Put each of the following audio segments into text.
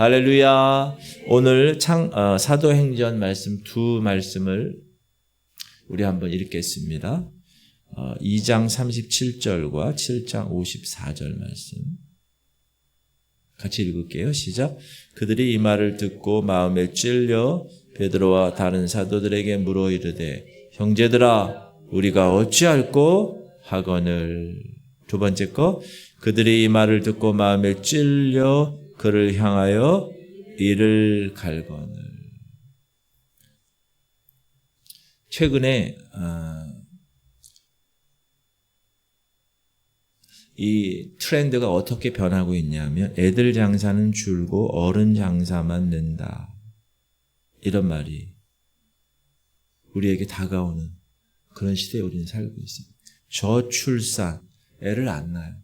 할렐루야. 오늘 사도행전 말씀 두 말씀을 우리 한번 읽겠습니다. 2장 37절과 7장 54절 말씀 같이 읽을게요. 시작. 그들이 이 말을 듣고 마음에 찔려 베드로와 다른 사도들에게 물어 이르되 형제들아 우리가 어찌할꼬 하거늘. 두 번째 거, 그들이 이 말을 듣고 마음에 찔려 그를 향하여 이를 갈거늘. 최근에 이 트렌드가 어떻게 변하고 있냐면 애들 장사는 줄고 어른 장사만 는다. 이런 말이 우리에게 다가오는 그런 시대에 우리는 살고 있습니다. 저출산, 애를 안 낳아요.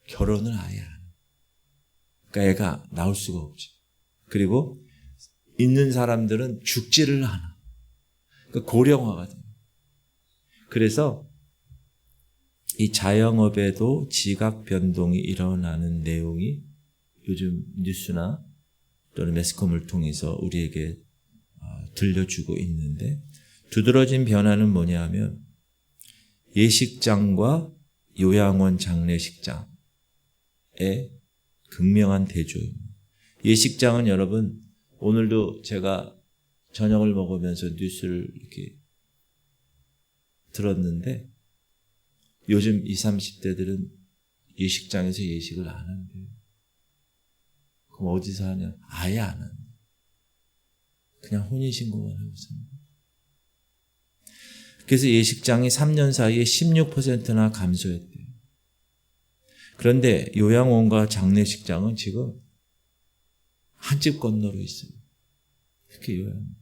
결혼을 아예 안 해요. 그러니까 애가 나올 수가 없지. 그리고 있는 사람들은 죽지를 않아. 그러니까 고령화가 돼요. 그래서 이 자영업에도 지각 변동이 일어나는 내용이 요즘 뉴스나 또는 매스컴을 통해서 우리에게 들려주고 있는데, 두드러진 변화는 뭐냐면 예식장과 요양원 장례식장의 극명한 대조입니다. 예식장은 여러분, 오늘도 제가 저녁을 먹으면서 뉴스를 이렇게 들었는데 요즘 20, 30대들은 예식장에서 예식을 안 한대요. 그럼 어디서 하냐? 아예 안 한대요. 그냥 혼인신고만 하고 삽니다. 그래서 예식장이 3년 사이에 16%나 감소했대요. 그런데 요양원과 장례식장은 지금 한 집 건너로 있어요. 특히 요양원.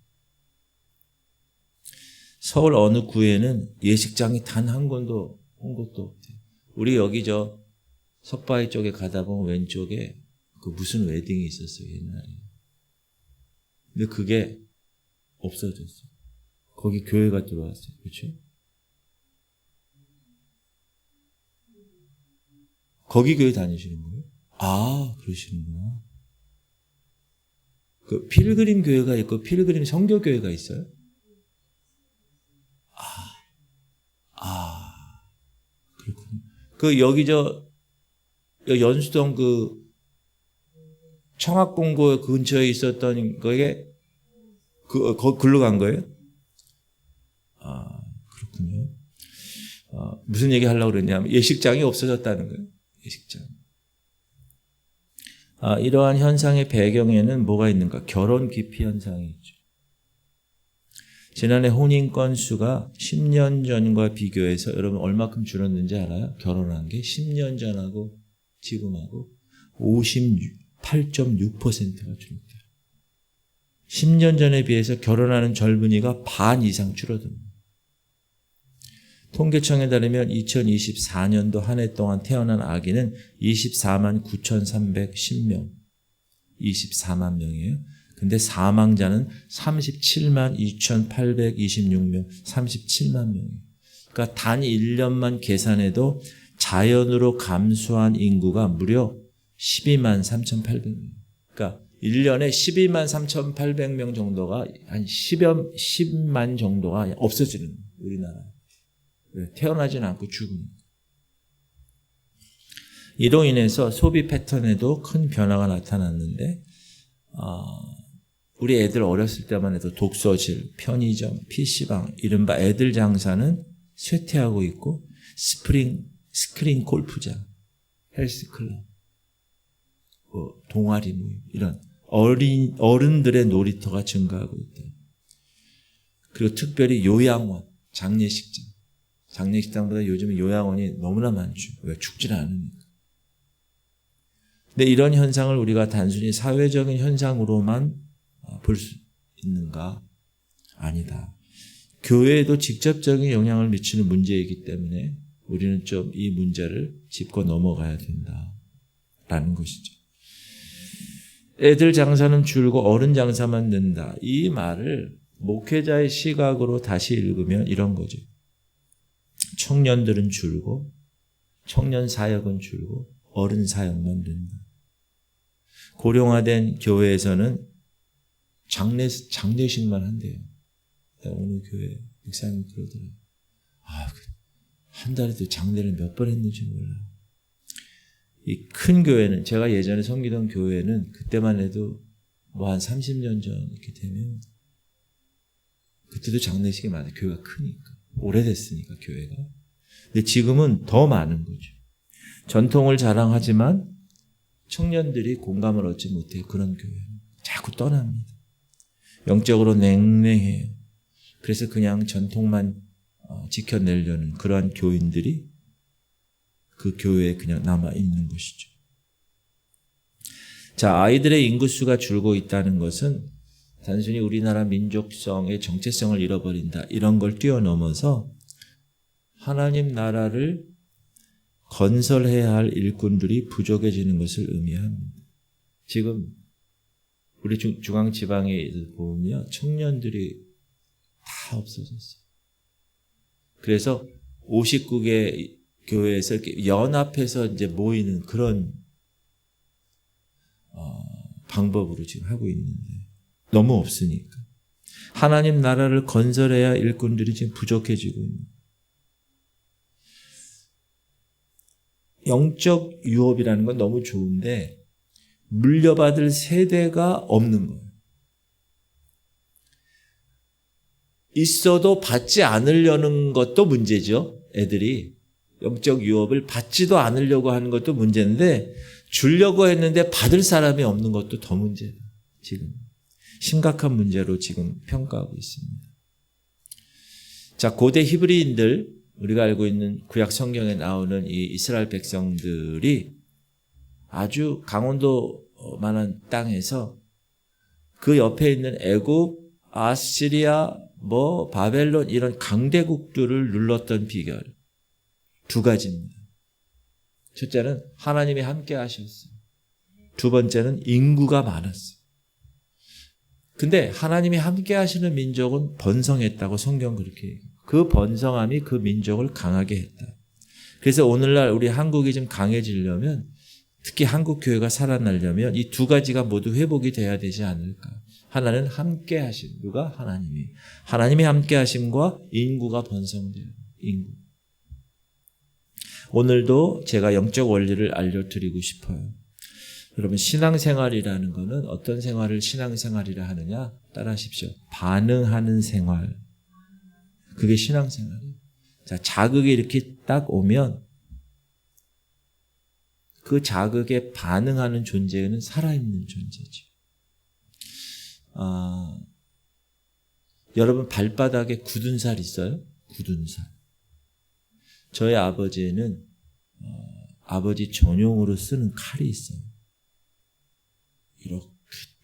서울 어느 구에는 예식장이 단 한 곳도 없대요. 우리 여기 석바위 쪽에 가다 보면 왼쪽에 그 무슨 웨딩이 있었어요, 옛날에. 근데 그게 없어졌어요. 거기 교회가 들어왔어요. 그렇죠? 거기 교회 다니시는 거예요? 아, 그러시는구나. 그 필그림 교회가 있고 필그림 선교교회가 있어요? 그렇군요. 그 여기 연수동 그 청학공고 근처에 있었던 거에 글로 간 거예요? 그렇군요. 무슨 얘기 하려고 그랬냐면 예식장이 없어졌다는 거예요. 예식장. 이러한 현상의 배경에는 뭐가 있는가? 결혼 기피 현상이 있죠. 지난해 혼인 건수가 10년 전과 비교해서 여러분 얼마큼 줄었는지 알아요? 결혼한 게 10년 전하고 지금하고 58.6%가 줄었대요. 10년 전에 비해서 결혼하는 젊은이가 반 이상 줄어듭니다. 통계청에 따르면 2024년도 한 해 동안 태어난 아기는 24만 9,310명, 24만 명이에요. 근데 사망자는 37만 2,826명, 37만 명이에요. 그러니까 단 1년만 계산해도 자연으로 감소한 인구가 무려 12만 3,800명. 그러니까 1년에 12만 3,800명 정도가 한 10만 정도가 없어지는 거예요, 우리나라에. 태어나지는 않고 죽는. 이로 인해서 소비 패턴에도 큰 변화가 나타났는데, 우리 애들 어렸을 때만 해도 독서실, 편의점, PC방, 이른바 애들 장사는 쇠퇴하고 있고, 스크린 골프장, 헬스클럽, 동아리 모임, 이런 어른들의 놀이터가 증가하고 있다. 그리고 특별히 요양원, 장례식장보다 요즘은 요양원이 너무나 많죠. 왜? 죽질 않으니까. 근데 이런 현상을 우리가 단순히 사회적인 현상으로만 볼 수 있는가? 아니다. 교회에도 직접적인 영향을 미치는 문제이기 때문에 우리는 좀 이 문제를 짚고 넘어가야 된다라는 것이죠. 애들 장사는 줄고 어른 장사만 는다. 이 말을 목회자의 시각으로 다시 읽으면 이런 거죠. 청년들은 줄고 청년 사역은 줄고 어른 사역만 는다. 고령화된 교회에서는 장례식만 한대요. 어느 교회 목사님 그러더라고요. 한 달에도 장례를 몇 번 했는지 몰라. 이 큰 교회는, 제가 예전에 섬기던 교회는 그때만 해도 뭐 한 30년 전 이렇게 되면 그때도 장례식이 많아요. 교회가 크니까. 오래됐으니까 교회가. 근데 지금은 더 많은 거죠. 전통을 자랑하지만 청년들이 공감을 얻지 못해요. 그런 교회는 자꾸 떠납니다. 영적으로 냉랭해요. 그래서 그냥 전통만 지켜내려는 그러한 교인들이 그 교회에 그냥 남아있는 것이죠. 자, 아이들의 인구수가 줄고 있다는 것은 단순히 우리나라 민족성의 정체성을 잃어버린다, 이런 걸 뛰어넘어서 하나님 나라를 건설해야 할 일꾼들이 부족해지는 것을 의미합니다. 지금 우리 중앙지방에 보면 청년들이 다 없어졌어요. 그래서 59개 교회에서 이렇게 연합해서 이제 모이는 그런 방법으로 지금 하고 있는데 너무 없으니까 하나님 나라를 건설해야 일꾼들이 지금 부족해지고 있는. 영적 유업이라는 건 너무 좋은데 물려받을 세대가 없는 거예요. 있어도 받지 않으려는 것도 문제죠. 애들이 영적 유업을 받지도 않으려고 하는 것도 문제인데 주려고 했는데 받을 사람이 없는 것도 더 문제예요. 지금 심각한 문제로 지금 평가하고 있습니다. 자, 고대 히브리인들, 우리가 알고 있는 구약 성경에 나오는 이 이스라엘 백성들이 아주 강원도만한 땅에서 그 옆에 있는 애굽, 아시리아, 바벨론 이런 강대국들을 눌렀던 비결 두 가지입니다. 첫째는 하나님이 함께 하셨어요. 두 번째는 인구가 많았어요. 근데 하나님이 함께 하시는 민족은 번성했다고 성경 그렇게 얘기해요. 그 번성함이 그 민족을 강하게 했다. 그래서 오늘날 우리 한국이 좀 강해지려면, 특히 한국 교회가 살아나려면 이 두 가지가 모두 회복이 돼야 되지 않을까. 하나는 함께 하심, 누가? 하나님이 함께 하심과 인구가 번성돼요. 인구. 오늘도 제가 영적 원리를 알려드리고 싶어요. 여러분, 신앙생활이라는 거는 어떤 생활을 신앙생활이라 하느냐? 따라하십시오. 반응하는 생활. 그게 신앙생활이에요. 자, 자극이 이렇게 딱 오면 그 자극에 반응하는 존재는 살아있는 존재죠. 여러분 발바닥에 굳은 살 있어요? 굳은 살. 저희 아버지는 아버지 전용으로 쓰는 칼이 있어요. 이렇게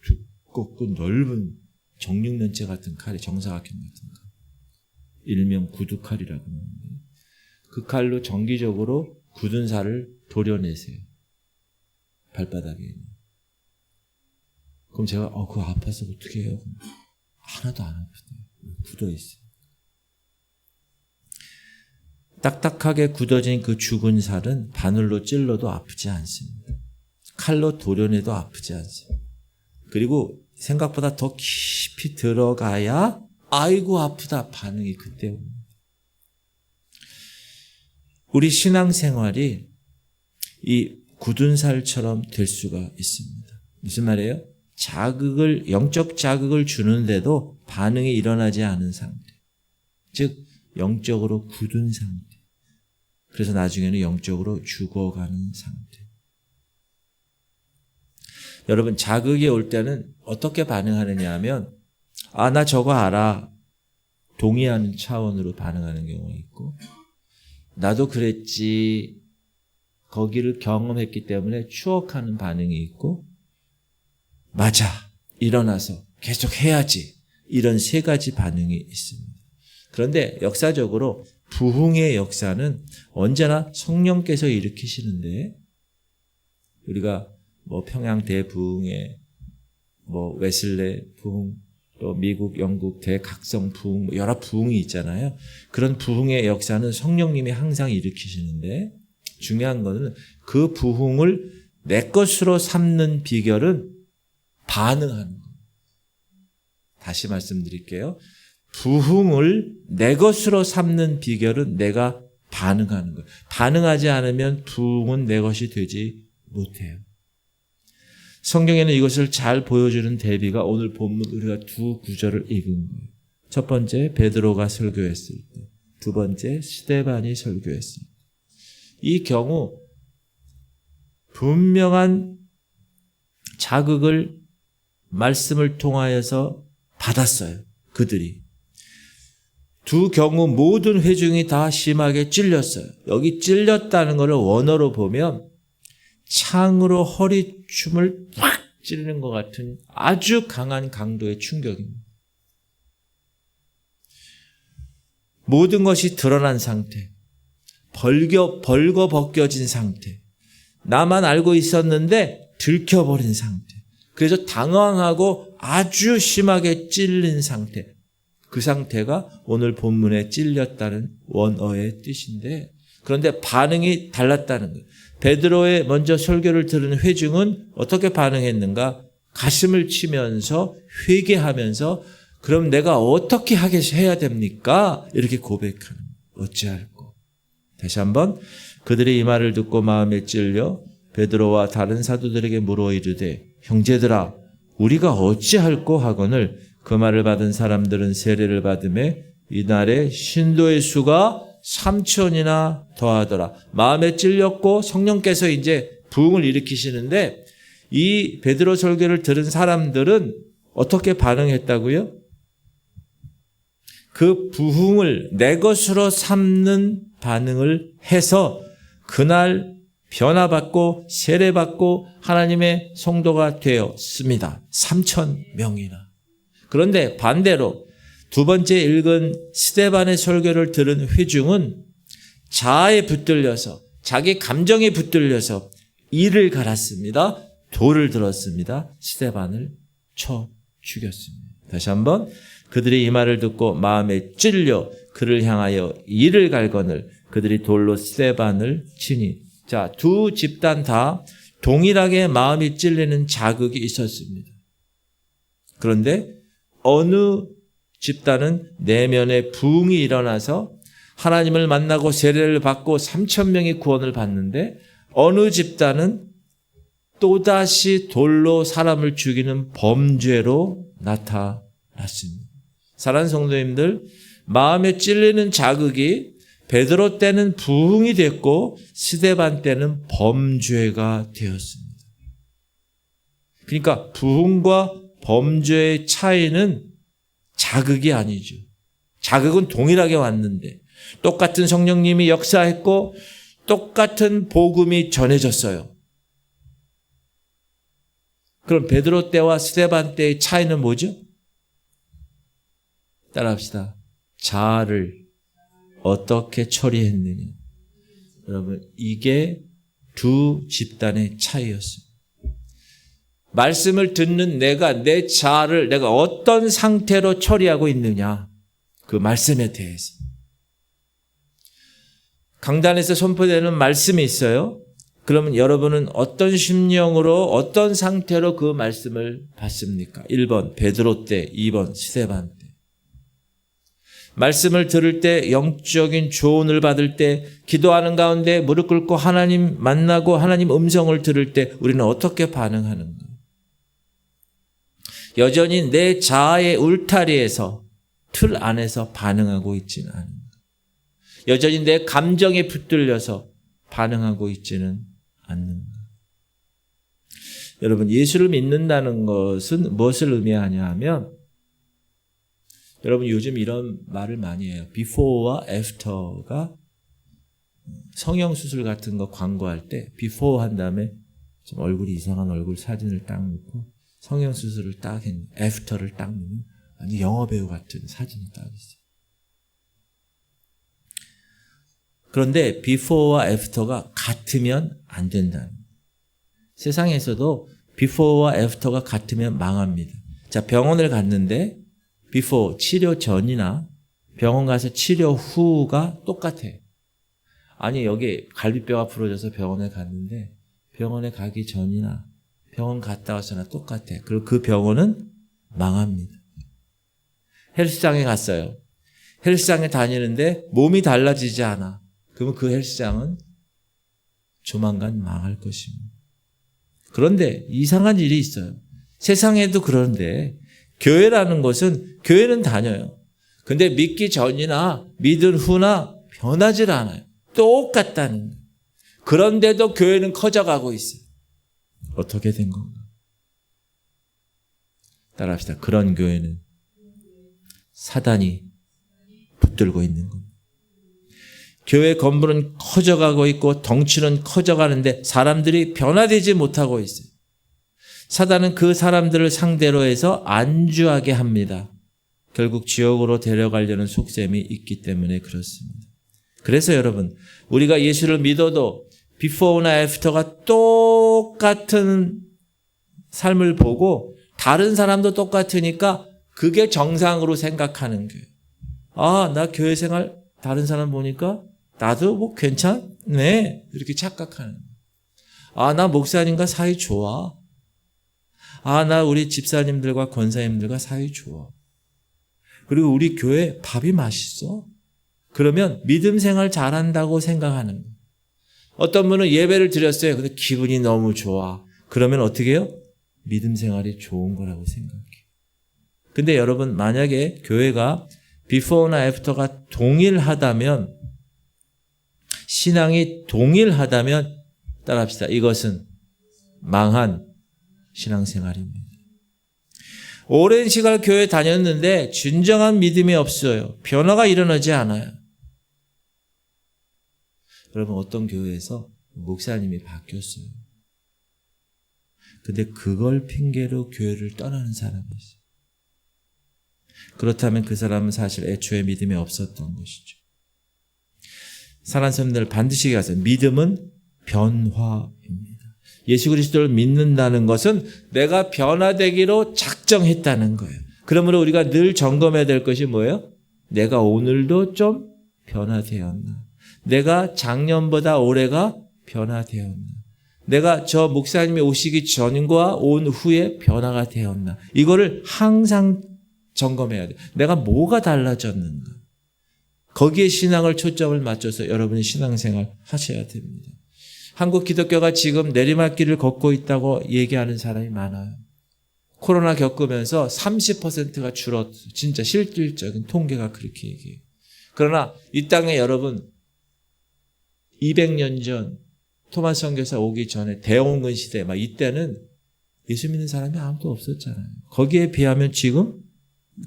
두껍고 넓은 정육면체 같은 칼이, 정사각형 같은 칼. 일명 구두칼이라고 하는데 그 칼로 정기적으로 굳은 살을 도려내세요. 발바닥에. 그럼 제가 그거 아파서 어떻게 해요? 하나도 안 아프대요. 굳어있어요. 딱딱하게 굳어진 그 죽은 살은 바늘로 찔러도 아프지 않습니다. 칼로 도려내도 아프지 않습니다. 그리고 생각보다 더 깊이 들어가야 아이고 아프다 반응이 그때 옵니다. 우리 신앙생활이 이 굳은 살처럼 될 수가 있습니다. 무슨 말이에요? 영적 자극을 주는데도 반응이 일어나지 않은 상태. 즉 영적으로 굳은 상태. 그래서 나중에는 영적으로 죽어가는 상태. 여러분, 자극이 올 때는 어떻게 반응하느냐 하면 나 저거 알아. 동의하는 차원으로 반응하는 경우가 있고, 나도 그랬지. 거기를 경험했기 때문에 추억하는 반응이 있고, 맞아. 일어나서 계속 해야지. 이런 세 가지 반응이 있습니다. 그런데 역사적으로 부흥의 역사는 언제나 성령께서 일으키시는데, 우리가 평양 대부흥회, 웨슬레 부흥, 또 미국, 영국 대각성 부흥, 여러 부흥이 있잖아요. 그런 부흥의 역사는 성령님이 항상 일으키시는데, 중요한 거는 그 부흥을 내 것으로 삼는 비결은 반응하는 거예요. 다시 말씀드릴게요. 부흥을 내 것으로 삼는 비결은 내가 반응하는 거예요. 반응하지 않으면 부흥은 내 것이 되지 못해요. 성경에는 이것을 잘 보여주는 대비가 오늘 본문 우리가 두 구절을 읽은 거예요. 첫 번째 베드로가 설교했을 때, 두 번째 스데반이 설교했을 때. 이 경우 분명한 자극을 말씀을 통하여서 받았어요. 그들이. 두 경우 모든 회중이 다 심하게 찔렸어요. 여기 찔렸다는 것을 원어로 보면 창으로 허리춤을 확 찌르는 것 같은 아주 강한 강도의 충격입니다. 모든 것이 드러난 상태, 벌거 벗겨진 상태, 나만 알고 있었는데 들켜버린 상태, 그래서 당황하고 아주 심하게 찔린 상태, 그 상태가 오늘 본문에 찔렸다는 원어의 뜻인데, 그런데 반응이 달랐다는 거예요. 베드로의 먼저 설교를 들은 회중은 어떻게 반응했는가? 가슴을 치면서 회개하면서 그럼 내가 어떻게 해야 됩니까? 이렇게 고백하는 거예요. 어찌할꼬. 다시 한번 그들이 이 말을 듣고 마음에 찔려 베드로와 다른 사도들에게 물어 이르되 형제들아 우리가 어찌할꼬 하거늘 그 말을 받은 사람들은 세례를 받음에 이날에 신도의 수가 3,000이나 더하더라. 마음에 찔렸고 성령께서 이제 부흥을 일으키시는데 이 베드로 설교를 들은 사람들은 어떻게 반응했다고요? 그 부흥을 내 것으로 삼는 반응을 해서 그날 변화받고 세례받고 하나님의 성도가 되었습니다. 3,000명이나. 그런데 반대로 두 번째 읽은 스데반의 설교를 들은 회중은 자아에 붙들려서 자기 감정에 붙들려서 이를 갈았습니다. 돌을 들었습니다. 스데반을 쳐 죽였습니다. 다시 한번 그들이 이 말을 듣고 마음에 찔려 그를 향하여 이를 갈거늘 그들이 돌로 스데반을 치니. 자, 두 집단 다 동일하게 마음이 찔리는 자극이 있었습니다. 그런데 어느 집단은 내면에 부흥이 일어나서 하나님을 만나고 세례를 받고 3,000명이 구원을 받는데 어느 집단은 또다시 돌로 사람을 죽이는 범죄로 나타났습니다. 사랑하는 성도님들, 마음에 찔리는 자극이 베드로 때는 부흥이 됐고 스데반 때는 범죄가 되었습니다. 그러니까 부흥과 범죄의 차이는 자극이 아니죠. 자극은 동일하게 왔는데 똑같은 성령님이 역사했고 똑같은 복음이 전해졌어요. 그럼 베드로 때와 스데반 때의 차이는 뭐죠? 따라합시다. 자아를 어떻게 처리했느냐. 여러분, 이게 두 집단의 차이였습니다. 말씀을 듣는 내가 내 자아를 내가 어떤 상태로 처리하고 있느냐. 그 말씀에 대해서. 강단에서 선포되는 말씀이 있어요. 그러면 여러분은 어떤 심령으로 어떤 상태로 그 말씀을 받습니까? 1번 베드로 때, 2번 스데반 때. 말씀을 들을 때, 영적인 조언을 받을 때, 기도하는 가운데 무릎 꿇고 하나님 만나고 하나님 음성을 들을 때 우리는 어떻게 반응하는가? 여전히 내 자아의 울타리에서 틀 안에서 반응하고 있지는 않은가? 여전히 내 감정에 붙들려서 반응하고 있지는 않는가? 여러분, 예수를 믿는다는 것은 무엇을 의미하냐 하면 여러분 요즘 이런 말을 많이 해요. before와 after가 성형수술 같은 거 광고할 때 before 한 다음에 좀 얼굴이 이상한 얼굴 사진을 딱 넣고 성형수술을 딱 했는데 after를 딱 넣으면 아니 영화배우 같은 사진이 딱 있어요. 그런데 before와 after가 같으면 안 된다는 거예요. 세상에서도 before와 after가 같으면 망합니다. 자, 병원을 갔는데 before, 치료 전이나 병원 가서 치료 후가 똑같아요. 아니, 여기 갈비뼈가 부러져서 병원에 갔는데 병원에 가기 전이나 병원 갔다 와서나 똑같아. 그리고 그 병원은 망합니다. 헬스장에 갔어요. 헬스장에 다니는데 몸이 달라지지 않아. 그러면 그 헬스장은 조만간 망할 것입니다. 그런데 이상한 일이 있어요. 세상에도 그런데 교회라는 것은 교회는 다녀요. 근데 믿기 전이나 믿은 후나 변하질 않아요. 똑같다는 거예요. 그런데도 교회는 커져가고 있어요. 어떻게 된 건가? 따라합시다. 그런 교회는 사단이 붙들고 있는 겁니다. 교회 건물은 커져가고 있고 덩치는 커져가는데 사람들이 변화되지 못하고 있어요. 사단은 그 사람들을 상대로 해서 안주하게 합니다. 결국 지옥으로 데려가려는 속셈이 있기 때문에 그렇습니다. 그래서 여러분, 우리가 예수를 믿어도 비포나 애프터가 똑같은 삶을 보고 다른 사람도 똑같으니까 그게 정상으로 생각하는 거예요. 아, 나 교회 생활 다른 사람 보니까 나도 뭐 괜찮네. 이렇게 착각하는 거예요. 아, 나 목사님과 사이 좋아. 아, 나 우리 집사님들과 권사님들과 사이 좋아. 그리고 우리 교회 밥이 맛있어. 그러면 믿음 생활 잘한다고 생각하는 거예요. 어떤 분은 예배를 드렸어요. 근데 기분이 너무 좋아. 그러면 어떻게 해요? 믿음 생활이 좋은 거라고 생각해요. 근데 여러분, 만약에 교회가 비포나 애프터가 동일하다면, 신앙이 동일하다면 따라합시다. 이것은 망한 신앙생활입니다. 오랜 시간 교회 다녔는데 진정한 믿음이 없어요. 변화가 일어나지 않아요. 여러분, 어떤 교회에서 목사님이 바뀌었어요. 근데 그걸 핑계로 교회를 떠나는 사람이 있어요. 그렇다면 그 사람은 사실 애초에 믿음이 없었던 것이죠. 사랑하는 성도들, 반드시 가서 믿음은 변화입니다. 예수 그리스도를 믿는다는 것은 내가 변화되기로 작정했다는 거예요. 그러므로 우리가 늘 점검해야 될 것이 뭐예요? 내가 오늘도 좀 변화되었나? 내가 작년보다 올해가 변화되었나? 내가 저 목사님이 오시기 전과 온 후에 변화가 되었나? 이거를 항상 점검해야 돼요. 내가 뭐가 달라졌는가? 거기에 신앙을 초점을 맞춰서 여러분이 신앙생활 하셔야 됩니다. 한국 기독교가 지금 내리막길을 걷고 있다고 얘기하는 사람이 많아요. 코로나 겪으면서 30%가 줄었어요. 진짜 실질적인 통계가 그렇게 얘기해요. 그러나 이 땅에 여러분 200년 전 토마스 선교사 오기 전에 대홍근 시대 막 이때는 예수 믿는 사람이 아무도 없었잖아요. 거기에 비하면 지금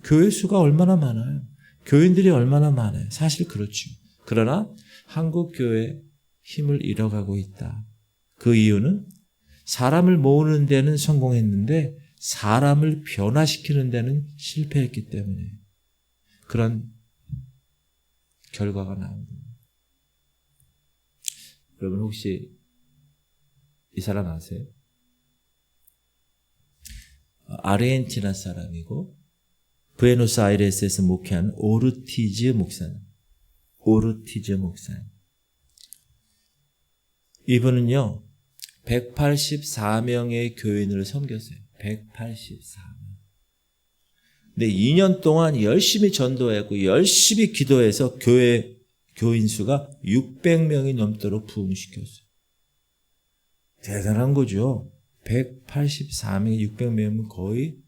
교회 수가 얼마나 많아요. 교인들이 얼마나 많아요. 사실 그렇죠. 그러나 한국 교회 힘을 잃어가고 있다. 그 이유는 사람을 모으는 데는 성공했는데 사람을 변화시키는 데는 실패했기 때문에 그런 결과가 나옵니다. 여러분 혹시 이 사람 아세요? 아르헨티나 사람이고 부에노스아이레스에서 목회하는 오르티즈 목사님. 오르티즈 목사님. 이분은요, 184명의 교인을 섬겼어요. 184명. 근데 2년 동안 열심히 전도했고, 열심히 기도해서 교인 수가 600명이 넘도록 부흥시켰어요. 대단한 거죠. 184명이 600명이면 거의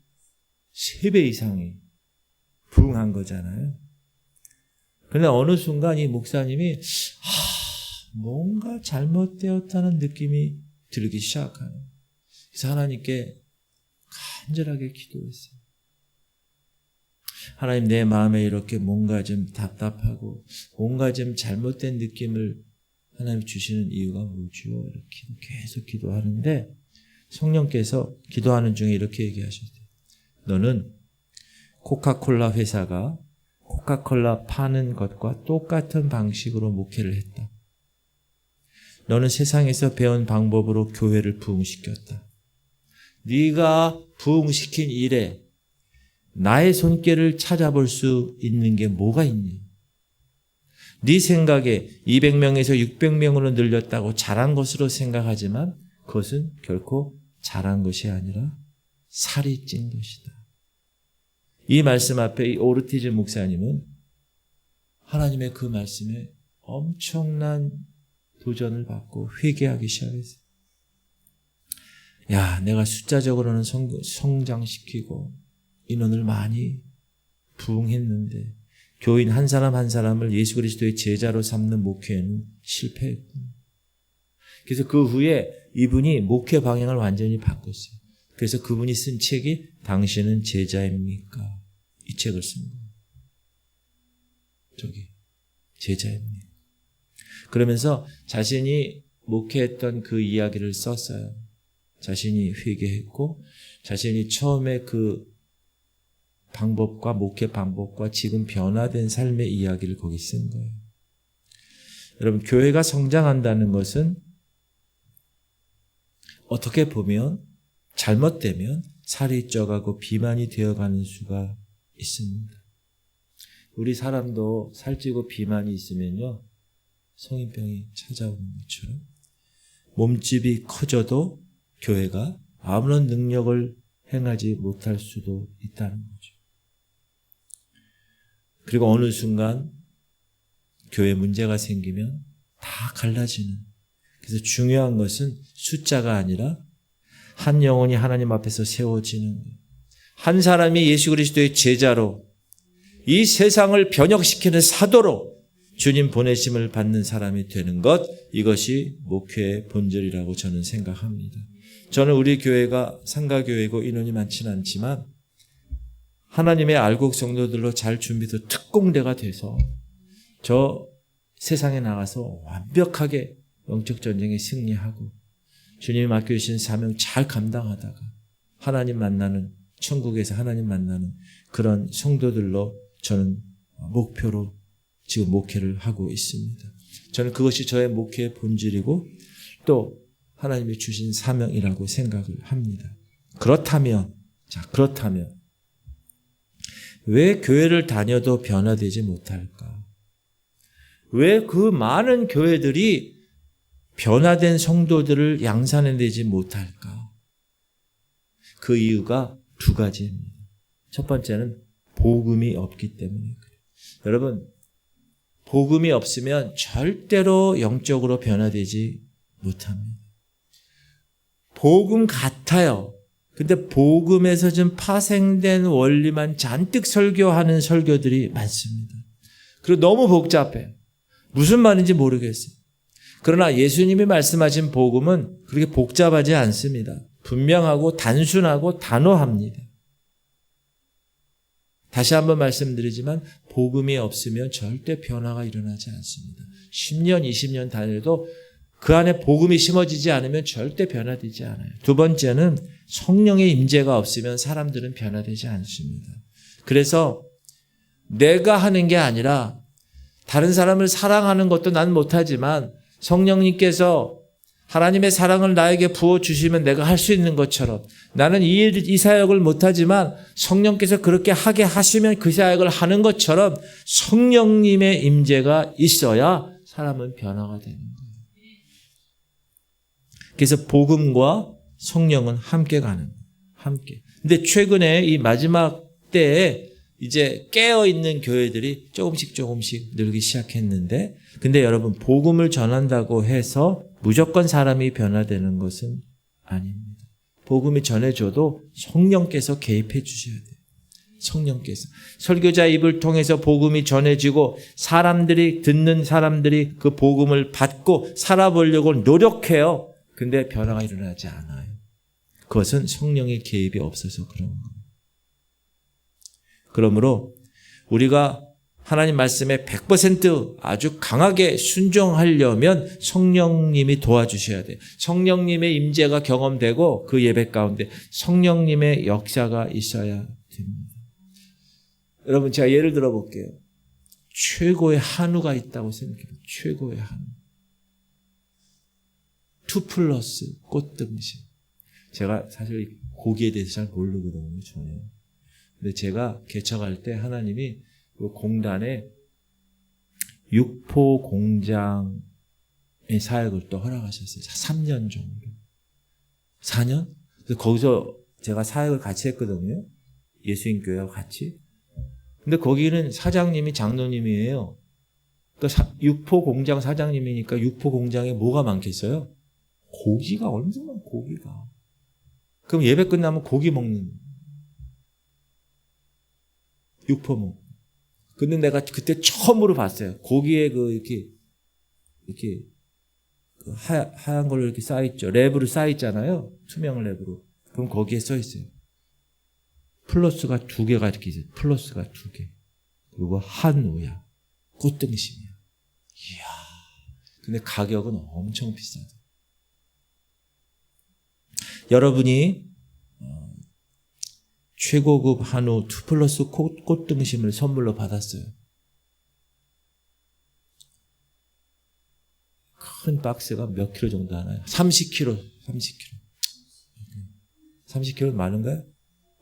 3배 이상이 부흥한 거잖아요. 그런데 어느 순간 이 목사님이 뭔가 잘못되었다는 느낌이 들기 시작하는. 그래서 하나님께 간절하게 기도했어요. 하나님, 내 마음에 이렇게 뭔가 좀 답답하고 뭔가 좀 잘못된 느낌을 하나님 주시는 이유가 뭐죠? 이렇게 계속 기도하는데 성령께서 기도하는 중에 이렇게 얘기하셨어요. 너는 코카콜라 회사가 코카콜라 파는 것과 똑같은 방식으로 목회를 했다. 너는 세상에서 배운 방법으로 교회를 부흥시켰다. 네가 부흥시킨 일에 나의 손길을 찾아볼 수 있는 게 뭐가 있니? 네 생각에 200명에서 600명으로 늘렸다고 잘한 것으로 생각하지만 그것은 결코 잘한 것이 아니라 살이 찐 것이다. 이 말씀 앞에 이 오르티즈 목사님은 하나님의 그 말씀에 엄청난 도전을 받고 회개하기 시작했어요. 야, 내가 숫자적으로는 성장시키고 인원을 많이 부흥했는데 교인 한 사람 한 사람을 예수 그리스도의 제자로 삼는 목회는 실패했구나. 그래서 그 후에 이분이 목회 방향을 완전히 바꿨어요. 그래서 그분이 쓴 책이 당신은 제자입니까? 이 책을 쓴 거예요. 저기 제자입니까? 그러면서 자신이 목회했던 그 이야기를 썼어요. 자신이 회개했고 자신이 처음에 그 방법과 목회 방법과 지금 변화된 삶의 이야기를 거기 쓴 거예요. 여러분, 교회가 성장한다는 것은 어떻게 보면 잘못되면 살이 쪄가고 비만이 되어가는 수가 있습니다. 우리 사람도 살찌고 비만이 있으면요, 성인병이 찾아오는 것처럼 몸집이 커져도 교회가 아무런 능력을 행하지 못할 수도 있다는 거죠. 그리고 어느 순간 교회 문제가 생기면 다 갈라지는. 그래서 중요한 것은 숫자가 아니라 한 영혼이 하나님 앞에서 세워지는, 한 사람이 예수 그리스도의 제자로 이 세상을 변혁시키는 사도로 주님 보내심을 받는 사람이 되는 것, 이것이 목회의 본질이라고 저는 생각합니다. 저는 우리 교회가 상가교회고 인원이 많지는 않지만 하나님의 알곡 성도들로 잘 준비돼서 특공대가 돼서 저 세상에 나가서 완벽하게 영적 전쟁에 승리하고 주님이 맡겨주신 사명 잘 감당하다가 하나님 만나는, 천국에서 하나님 만나는 그런 성도들로 저는 목표로 지금 목회를 하고 있습니다. 저는 그것이 저의 목회의 본질이고 또 하나님이 주신 사명이라고 생각을 합니다. 그렇다면 왜 교회를 다녀도 변화되지 못할까? 왜 그 많은 교회들이 변화된 성도들을 양산해내지 못할까? 그 이유가 두 가지입니다. 첫 번째는 복음이 없기 때문에 그래요. 여러분, 복음이 없으면 절대로 영적으로 변화되지 못합니다. 복음 같아요. 근데 복음에서 좀 파생된 원리만 잔뜩 설교하는 설교들이 많습니다. 그리고 너무 복잡해요. 무슨 말인지 모르겠어요. 그러나 예수님이 말씀하신 복음은 그렇게 복잡하지 않습니다. 분명하고 단순하고 단호합니다. 다시 한번 말씀드리지만 복음이 없으면 절대 변화가 일어나지 않습니다. 10년, 20년 다녀도 그 안에 복음이 심어지지 않으면 절대 변화되지 않아요. 두 번째는 성령의 임재가 없으면 사람들은 변화되지 않습니다. 그래서 내가 하는 게 아니라 다른 사람을 사랑하는 것도 난 못하지만 성령님께서 하나님의 사랑을 나에게 부어주시면 내가 할 수 있는 것처럼 나는 이 사역을 못하지만 성령께서 그렇게 하게 하시면 그 사역을 하는 것처럼 성령님의 임재가 있어야 사람은 변화가 되는 거예요. 그래서 복음과 성령은 함께 가는 거예요. 함께. 근데 최근에 이 마지막 때에 이제 깨어있는 교회들이 조금씩 늘기 시작했는데, 근데 여러분, 복음을 전한다고 해서 무조건 사람이 변화되는 것은 아닙니다. 복음이 전해줘도 성령께서 개입해 주셔야 돼요. 성령께서. 설교자 입을 통해서 복음이 전해지고 듣는 사람들이 그 복음을 받고 살아보려고 노력해요. 근데 변화가 일어나지 않아요. 그것은 성령의 개입이 없어서 그런 거예요. 그러므로 우리가 하나님 말씀에 100% 아주 강하게 순종하려면 성령님이 도와주셔야 돼요. 성령님의 임재가 경험되고 그 예배 가운데 성령님의 역사가 있어야 됩니다. 여러분, 제가 예를 들어 볼게요. 최고의 한우가 있다고 생각해요. 최고의 한우. 2+ 꽃등심. 제가 사실 고기에 대해서 잘 모르거든요, 전혀. 근데 제가 개척할 때 하나님이 그 공단에 육포 공장의 사역을 또 허락하셨어요. 3년 정도. 4년? 그래서 거기서 제가 사역을 같이 했거든요. 예수인 교회와 같이. 근데 거기는 사장님이 장로님이에요. 그러니까 육포 공장 사장님이니까 육포 공장에 뭐가 많겠어요? 고기가 얼마나 고기가. 그럼 예배 끝나면 고기 먹는. 육포 먹고. 근데 내가 그때 처음으로 봤어요. 고기에 이렇게 하얀 걸로 이렇게 쌓여있죠. 랩으로 쌓여있잖아요. 투명 랩으로. 그럼 거기에 써있어요. 플러스가 2개가 이렇게 있어요. 플러스가 2개. 그리고 한우야. 꽃등심이야. 이야. 근데 가격은 엄청 비싸다. 여러분이 최고급 한우 2 플러스 꽃등심을 선물로 받았어요. 큰 박스가 몇 킬로 정도 하나요? 30킬로. 30킬로 많은가요?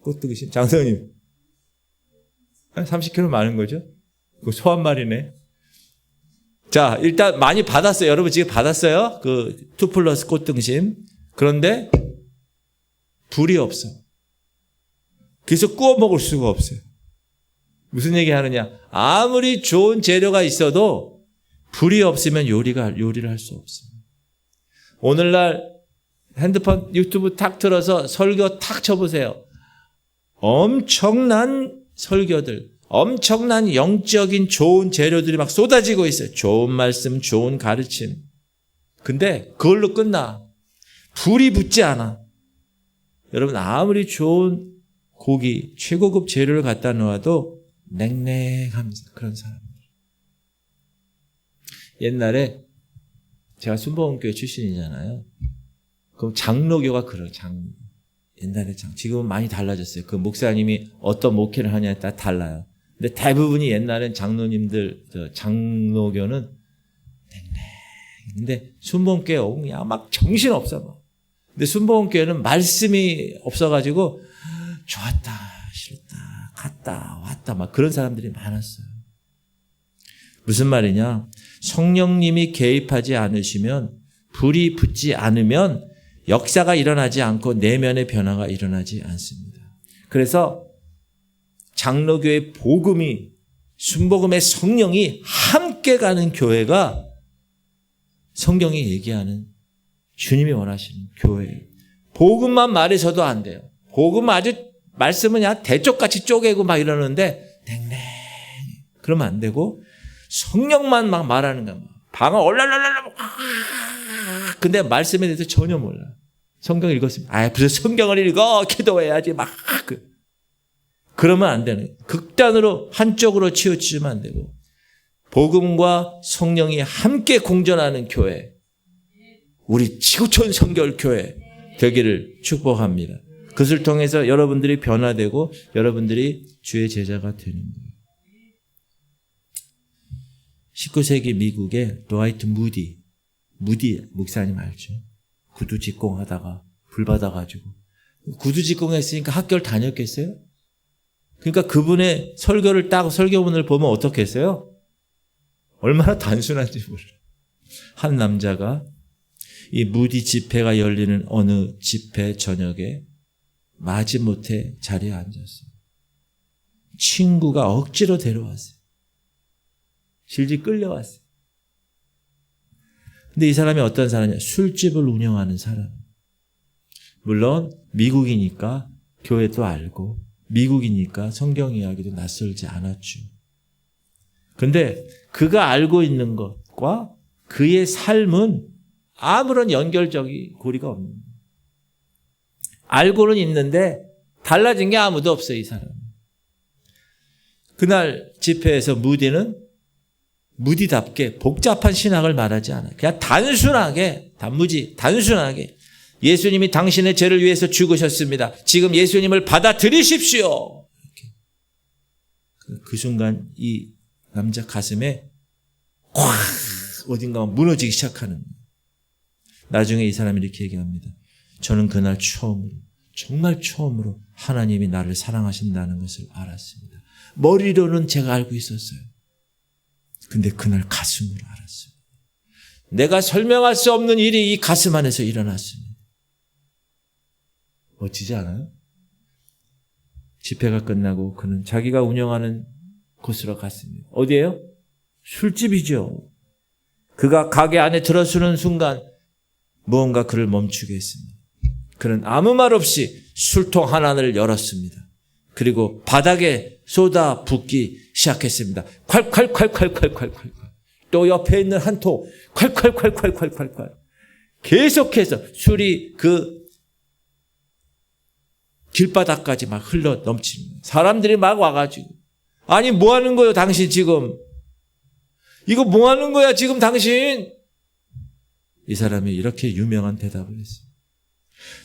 꽃등심. 장사님. 30킬로 많은 거죠? 그 소 한 마리네. 자, 일단 많이 받았어요. 여러분 지금 받았어요? 2 플러스 꽃등심. 그런데 불이 없어. 그래서 구워 먹을 수가 없어요. 무슨 얘기 하느냐? 아무리 좋은 재료가 있어도 불이 없으면 요리를 할 수 없어요. 오늘날 핸드폰 유튜브 탁 틀어서 설교 탁 쳐보세요. 엄청난 설교들, 엄청난 영적인 좋은 재료들이 막 쏟아지고 있어요. 좋은 말씀, 좋은 가르침. 근데 그걸로 끝나. 불이 붙지 않아. 여러분 아무리 좋은 고기, 최고급 재료를 갖다 놓아도 냉랭합니다. 그런 사람들. 옛날에 제가 순복음교회 출신이잖아요. 그럼 장로교가 그래요. 옛날에 지금은 많이 달라졌어요. 그 목사님이 어떤 목회를 하냐에 따라 달라요. 근데 대부분이 옛날엔 장로님들, 장로교는 냉랭. 근데 순복음교회 그냥 막 정신없어. 막. 근데 순복음교회는 말씀이 없어가지고 좋았다, 싫다, 갔다, 왔다, 막 그런 사람들이 많았어요. 무슨 말이냐? 성령님이 개입하지 않으시면, 불이 붙지 않으면 역사가 일어나지 않고 내면의 변화가 일어나지 않습니다. 그래서 장로교의 복음이, 순복음의 성령이 함께 가는 교회가 성경이 얘기하는 주님이 원하시는 교회예요. 복음만 말해서도 안 돼요. 복음 아주 말씀은 그냥 대쪽같이 쪼개고 막 이러는데 냉랭 그러면 안 되고 성령만 막 말하는 거야. 방언 얼랄랄랄 근데 말씀에 대해서 전혀 몰라. 성경 읽었으면 무슨 성경을 읽어 기도해야지 막 그러면 안 되는 거예요. 극단으로 한쪽으로 치우치면 안 되고 복음과 성령이 함께 공존하는 교회, 우리 지구촌 성결교회 되기를 축복합니다. 그것을 통해서 여러분들이 변화되고 여러분들이 주의 제자가 되는 거예요. 19세기 미국의 로하이트 무디 목사님 알죠? 구두 직공하다가 불 받아가지고 구두 직공했으니까 학교를 다녔겠어요? 그러니까 그분의 설교를 딱 설교문을 보면 어떻게 했어요? 얼마나 단순한지 몰라요. 한 남자가 이 무디 집회가 열리는 어느 집회 저녁에 마지못해 자리에 앉았어요. 친구가 억지로 데려왔어요. 질질 끌려왔어요. 근데 이 사람이 어떤 사람이냐? 술집을 운영하는 사람. 물론 미국이니까 교회도 알고 미국이니까 성경 이야기도 낯설지 않았죠. 근데 그가 알고 있는 것과 그의 삶은 아무런 연결적인 고리가 없는 거예요. 알고는 있는데 달라진 게 아무도 없어요, 이 사람은. 그날 집회에서 무디답게 복잡한 신학을 말하지 않아요. 그냥 단순하게 예수님이 당신의 죄를 위해서 죽으셨습니다. 지금 예수님을 받아들이십시오. 이렇게. 그 순간 이 남자 가슴에 콱 어딘가 무너지기 시작하는 거예요. 나중에 이 사람이 이렇게 얘기합니다. 저는 그날 정말 처음으로 하나님이 나를 사랑하신다는 것을 알았습니다. 머리로는 제가 알고 있었어요. 근데 그날 가슴으로 알았습니다. 내가 설명할 수 없는 일이 이 가슴 안에서 일어났습니다. 멋지지 않아요? 집회가 끝나고 그는 자기가 운영하는 곳으로 갔습니다. 어디예요? 술집이죠. 그가 가게 안에 들어서는 순간 무언가 그를 멈추게 했습니다. 그는 아무 말 없이 술통 하나를 열었습니다. 그리고 바닥에 쏟아 붓기 시작했습니다. 콸콸콸콸콸콸콸. 또 옆에 있는 한 통 콸콸콸콸콸콸. 계속해서 술이 그 길바닥까지 막 흘러 넘칩니다. 사람들이 막 와가지고 아니 뭐 하는 거예요 당신 지금? 이거 뭐 하는 거야 지금 당신? 이 사람이 이렇게 유명한 대답을 했어요.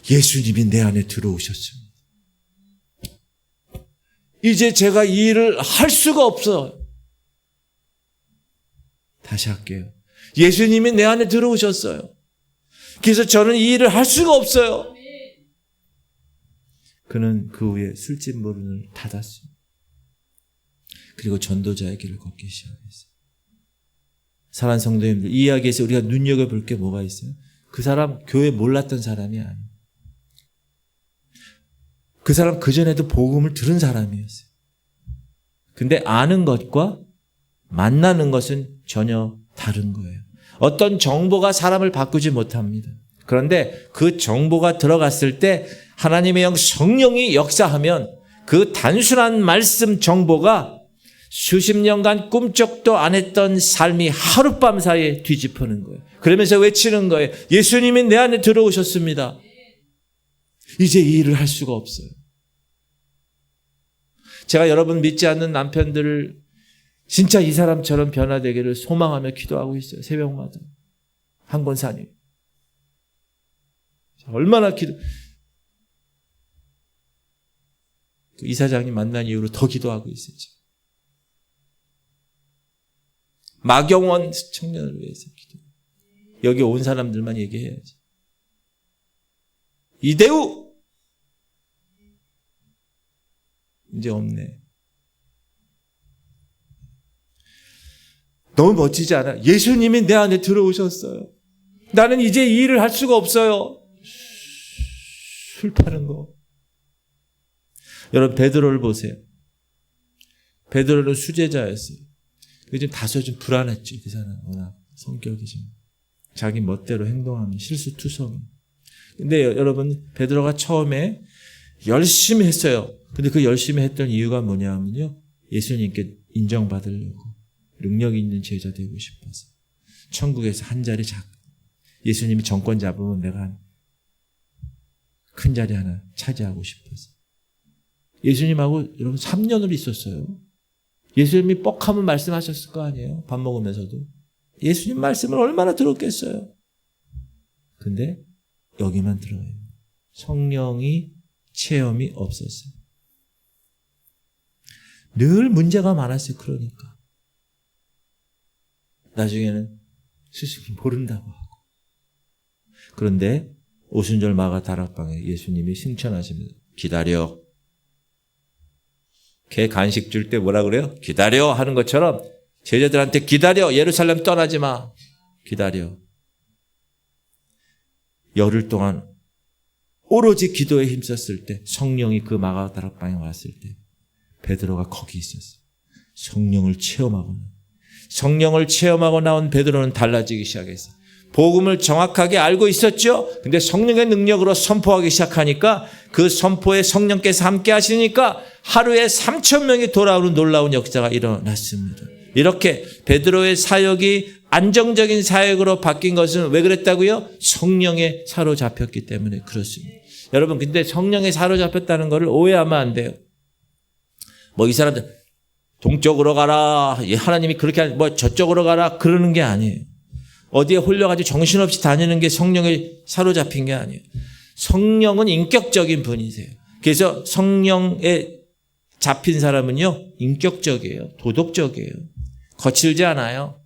예수님이 내 안에 들어오셨습니다. 이제 제가 이 일을 할 수가 없어요. 다시 할게요. 예수님이 내 안에 들어오셨어요. 그래서 저는 이 일을 할 수가 없어요. 그는 그 후에 술집 문을 닫았어요. 그리고 전도자의 길을 걷기 시작했어요. 사랑하는 성도님들, 이 이야기에서 우리가 눈여겨볼 게 뭐가 있어요? 그 사람 교회 몰랐던 사람이 아니에요. 그 사람 그전에도 복음을 들은 사람이었어요. 근데 아는 것과 만나는 것은 전혀 다른 거예요. 어떤 정보가 사람을 바꾸지 못합니다. 그런데 그 정보가 들어갔을 때 하나님의 영 성령이 역사하면 그 단순한 말씀 정보가 수십 년간 꿈쩍도 안 했던 삶이 하룻밤 사이에 뒤집히는 거예요. 그러면서 외치는 거예요. 예수님이 내 안에 들어오셨습니다. 이제 이 일을 할 수가 없어요. 제가 여러분 믿지 않는 남편들을 진짜 이 사람처럼 변화되기를 소망하며 기도하고 있어요. 새벽마다. 한 권사님. 얼마나 그 이사장님 만난 이후로 더 기도하고 있어요. 마경원 청년을 위해서 기도. 여기 온 사람들만 얘기해야지. 이대우 이제 없네. 너무 멋지지 않아? 예수님이 내 안에 들어오셨어요. 나는 이제 이 일을 할 수가 없어요. 술 파는 거. 여러분 베드로를 보세요. 베드로는 수제자였어요. 좀 다소 좀 불안했죠. 그 사람 워낙 성격이 좀 자기 멋대로 행동하는 실수투성. 근데 여러분 베드로가 처음에 열심히 했어요. 근데 그 열심히 했던 이유가 뭐냐면요. 예수님께 인정받으려고 능력 있는 제자 되고 싶어서. 천국에서 한 자리 예수님이 정권 잡으면 내가 큰 자리 하나 차지하고 싶어서. 예수님하고 여러분 3년을 있었어요. 예수님이 뻑하면 말씀하셨을 거 아니에요. 밥 먹으면서도. 예수님 말씀을 얼마나 들었겠어요. 근데 여기만 들어요. 성령이 체험이 없었어요. 늘 문제가 많았어요. 그러니까. 나중에는 스스로 모른다고 하고. 그런데 오순절 마가 다락방에 예수님이 승천하시면서 기다려. 개 간식 줄 때 뭐라 그래요? 기다려 하는 것처럼 제자들한테 기다려. 예루살렘 떠나지 마. 기다려. 열흘 동안 오로지 기도에 힘썼을 때 성령이 그 마가 다락방에 왔을 때 베드로가 거기 있었어요. 성령을 체험하고 나온 베드로는 달라지기 시작했어요. 복음을 정확하게 알고 있었죠. 근데 성령의 능력으로 선포하기 시작하니까 그 선포에 성령께서 함께 하시니까 하루에 3,000명이 돌아오는 놀라운 역사가 일어났습니다. 이렇게 베드로의 사역이 안정적인 사역으로 바뀐 것은 왜 그랬다고요? 성령에 사로잡혔기 때문에 그렇습니다. 여러분 근데 성령에 사로잡혔다는 것을 오해하면 안 돼요. 이 사람들 동쪽으로 가라. 하나님이 그렇게 저쪽으로 가라. 그러는 게 아니에요. 어디에 홀려가지고 정신없이 다니는 게 성령에 사로잡힌 게 아니에요. 성령은 인격적인 분이세요. 그래서 성령에 잡힌 사람은요, 인격적이에요. 도덕적이에요. 거칠지 않아요.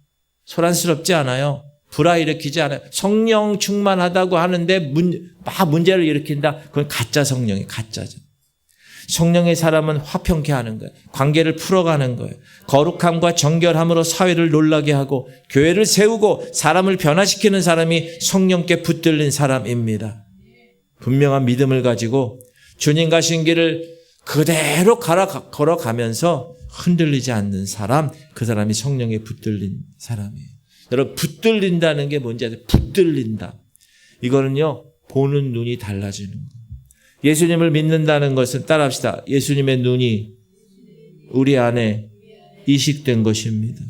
소란스럽지 않아요. 불화일으키지 않아요. 성령 충만하다고 하는데 문제를 일으킨다. 그건 가짜 성령이 가짜죠. 성령의 사람은 화평케 하는 거예요. 관계를 풀어가는 거예요. 거룩함과 정결함으로 사회를 놀라게 하고 교회를 세우고 사람을 변화시키는 사람이 성령께 붙들린 사람입니다. 분명한 믿음을 가지고 주님 가신 길을 그대로 걸어가면서 흔들리지 않는 사람, 그 사람이 성령에 붙들린 사람이에요. 여러분, 붙들린다는 게 뭔지 아세요? 붙들린다. 이거는요, 보는 눈이 달라지는 거예요. 예수님을 믿는다는 것은 따라합시다. 예수님의 눈이 우리 안에 이식된 것입니다.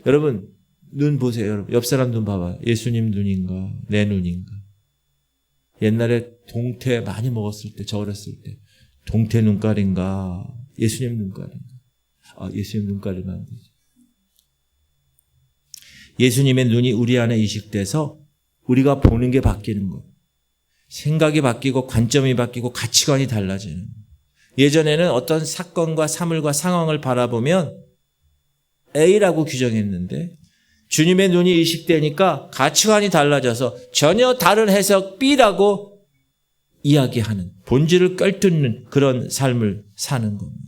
여러분, 눈 보세요. 여러분, 옆 사람 눈 봐봐요. 예수님 눈인가? 내 눈인가? 옛날에 동태 많이 먹었을 때, 저 어렸을 때 동태 눈깔인가? 예수님 눈깔인가? 예수님 눈깔이면 안 되죠. 예수님의 눈이 우리 안에 이식돼서 우리가 보는 게 바뀌는 거예요. 생각이 바뀌고 관점이 바뀌고 가치관이 달라지는 거예요. 예전에는 어떤 사건과 사물과 상황을 바라보면 A라고 규정했는데 주님의 눈이 이식되니까 가치관이 달라져서 전혀 다른 해석 B라고 이야기하는, 본질을 꿰뚫는 그런 삶을 사는 겁니다.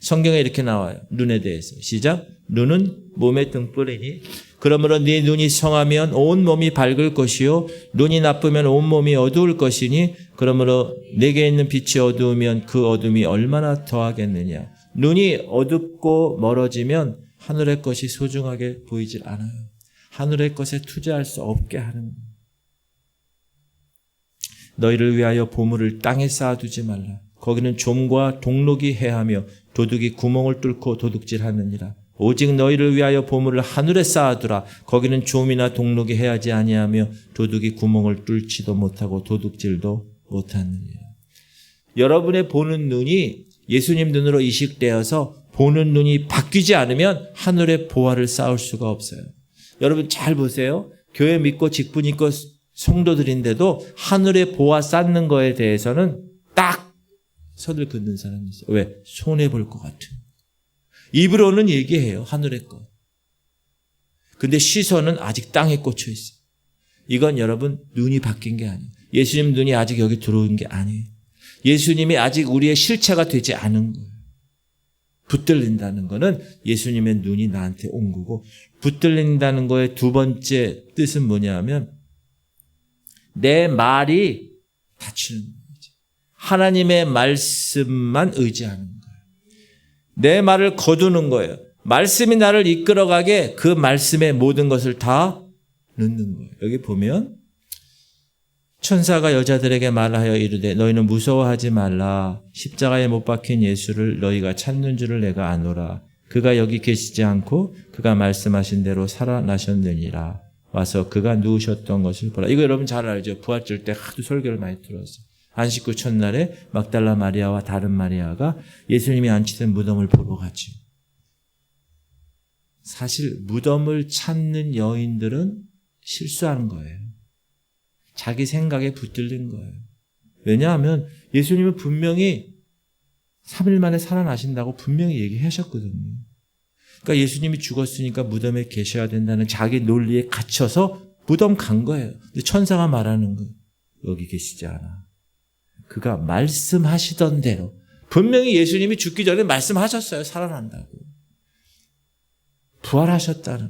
성경에 이렇게 나와요. 눈에 대해서. 시작. 눈은 몸의 등불이니 그러므로 네 눈이 성하면 온 몸이 밝을 것이요 눈이 나쁘면 온 몸이 어두울 것이니 그러므로 내게 있는 빛이 어두우면 그 어둠이 얼마나 더하겠느냐. 눈이 어둡고 멀어지면 하늘의 것이 소중하게 보이질 않아요. 하늘의 것에 투자할 수 없게 하는 거예요. 너희를 위하여 보물을 땅에 쌓아두지 말라. 거기는 좀과 동록이 해하며 도둑이 구멍을 뚫고 도둑질하느니라. 오직 너희를 위하여 보물을 하늘에 쌓아두라. 거기는 좀이나 동록이 해하지 아니하며 도둑이 구멍을 뚫지도 못하고 도둑질도 못하느니라. 여러분의 보는 눈이 예수님 눈으로 이식되어서 보는 눈이 바뀌지 않으면 하늘의 보화를 쌓을 수가 없어요. 여러분 잘 보세요. 교회 믿고 직분 있고 성도들인데도 하늘의 보화 쌓는 거에 대해서는 딱 선을 긋는 사람이 있어요. 왜? 손해볼 것 같은. 입으로는 얘기해요. 하늘의 것. 근데 시선은 아직 땅에 꽂혀 있어요. 이건 여러분 눈이 바뀐 게 아니에요. 예수님 눈이 아직 여기 들어온 게 아니에요. 예수님이 아직 우리의 실체가 되지 않은 거예요. 붙들린다는 거는 예수님의 눈이 나한테 온 거고, 붙들린다는 거의 두 번째 뜻은 뭐냐면 내 말이 닫히는 거죠. 하나님의 말씀만 의지하는 거예요. 내 말을 거두는 거예요. 말씀이 나를 이끌어가게 그 말씀의 모든 것을 다 넣는 거예요. 여기 보면 천사가 여자들에게 말하여 이르되 너희는 무서워하지 말라. 십자가에 못 박힌 예수를 너희가 찾는 줄을 내가 아노라. 그가 여기 계시지 않고 그가 말씀하신 대로 살아나셨느니라. 와서 그가 누우셨던 것을 보라. 이거 여러분 잘 알죠. 부활절 때 하도 설교를 많이 들었어요. 안식구 첫날에 막달라 마리아와 다른 마리아가 예수님이 안치된 무덤을 보러 갔죠. 사실 무덤을 찾는 여인들은 실수하는 거예요. 자기 생각에 붙들린 거예요. 왜냐하면 예수님은 분명히 3일 만에 살아나신다고 분명히 얘기하셨거든요. 그러니까 예수님이 죽었으니까 무덤에 계셔야 된다는 자기 논리에 갇혀서 무덤 간 거예요. 근데 천사가 말하는 거예요. 여기 계시지 않아. 그가 말씀하시던 대로. 분명히 예수님이 죽기 전에 말씀하셨어요. 살아난다고. 부활하셨다는.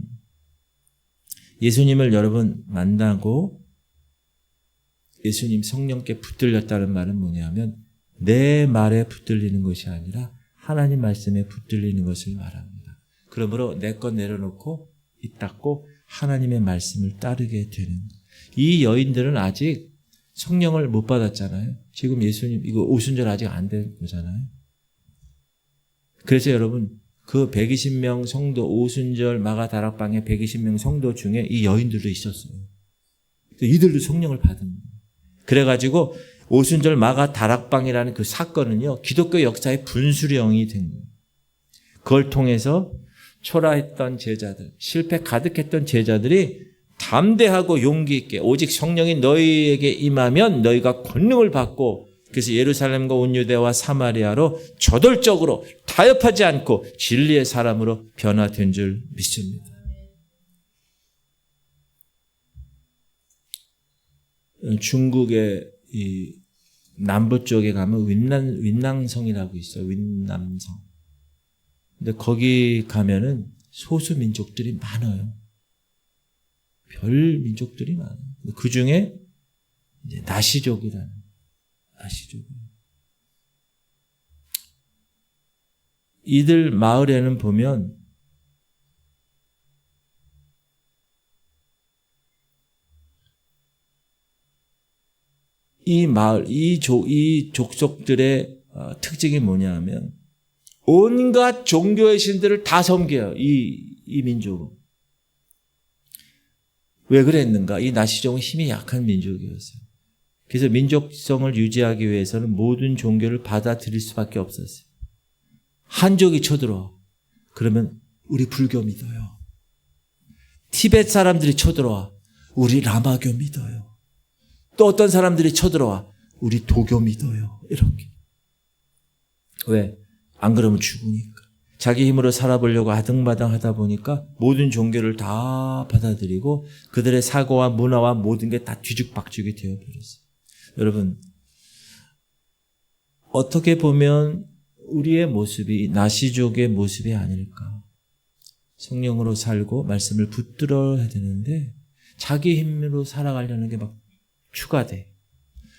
예수님을 여러분 만나고 예수님 성령께 붙들렸다는 말은 뭐냐면 내 말에 붙들리는 것이 아니라 하나님 말씀에 붙들리는 것을 말합니다. 그러므로 내 것 내려놓고 입 닫고 하나님의 말씀을 따르게 되는. 이 여인들은 아직 성령을 못 받았잖아요. 지금 예수님 이거 오순절 아직 안 된 거잖아요. 그래서 여러분 그 120명 성도 오순절 마가다락방에 120명 성도 중에 이 여인들도 있었어요. 이들도 성령을 받은 거예요. 그래가지고 오순절 마가다락방이라는 그 사건은요 기독교 역사의 분수령이 된 거예요. 그걸 통해서 초라했던 제자들, 실패 가득했던 제자들이 담대하고 용기 있게 오직 성령이 너희에게 임하면 너희가 권능을 받고 그래서 예루살렘과 온 유대와 사마리아로 저돌적으로 타협하지 않고 진리의 사람으로 변화된 줄 믿습니다. 중국의 이 남부 쪽에 가면 윈낭성이라고 있어요. 윈남성. 근데 거기 가면은 소수 민족들이 많아요. 별 민족들이 많아요. 그 중에 나시족이라는 아시죠? 이들 마을에는 보면 이 마을, 이 족속들의 특징이 뭐냐 하면 온갖 종교의 신들을 다 섬겨요. 이 민족은. 왜 그랬는가? 이 나시족은 힘이 약한 민족이었어요. 그래서 민족성을 유지하기 위해서는 모든 종교를 받아들일 수밖에 없었어요. 한족이 쳐들어와. 그러면 우리 불교 믿어요. 티벳 사람들이 쳐들어와. 우리 라마교 믿어요. 또 어떤 사람들이 쳐들어와. 우리 도교 믿어요. 이렇게. 왜? 안 그러면 죽으니까. 자기 힘으로 살아보려고 아등바등 하다 보니까 모든 종교를 다 받아들이고 그들의 사고와 문화와 모든 게 다 뒤죽박죽이 되어버렸어요. 여러분, 어떻게 보면 우리의 모습이 나시족의 모습이 아닐까. 성령으로 살고 말씀을 붙들어야 되는데 자기 힘으로 살아가려는 게 막 추가돼.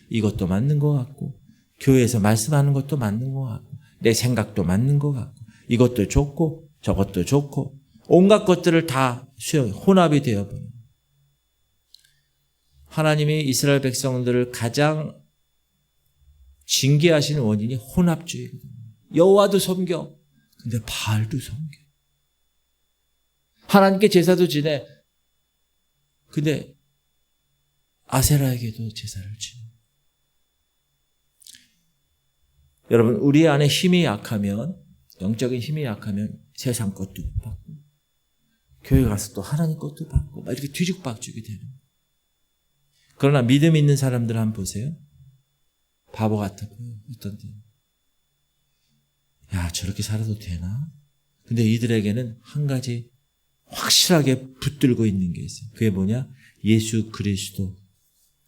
이것도 맞는 것 같고 교회에서 말씀하는 것도 맞는 것 같고 내 생각도 맞는 것 같고 이것도 좋고 저것도 좋고 온갖 것들을 다 혼합이 되어버려요. 하나님이 이스라엘 백성들을 가장 징계하시는 원인이 혼합주의거든요. 여호와도 섬겨. 근데 바알도 섬겨. 하나님께 제사도 지내. 근데 아세라에게도 제사를 지내. 여러분, 우리 안에 힘이 약하면, 영적인 힘이 약하면 세상 것도 받고 교회 가서 또 하나님 것도 받고 막 이렇게 뒤죽박죽이 되는 거예요. 그러나 믿음 있는 사람들 한번 보세요. 바보 같아 보여요. 어떤 때는. 야, 저렇게 살아도 되나? 근데 이들에게는 한 가지 확실하게 붙들고 있는 게 있어요. 그게 뭐냐? 예수 그리스도.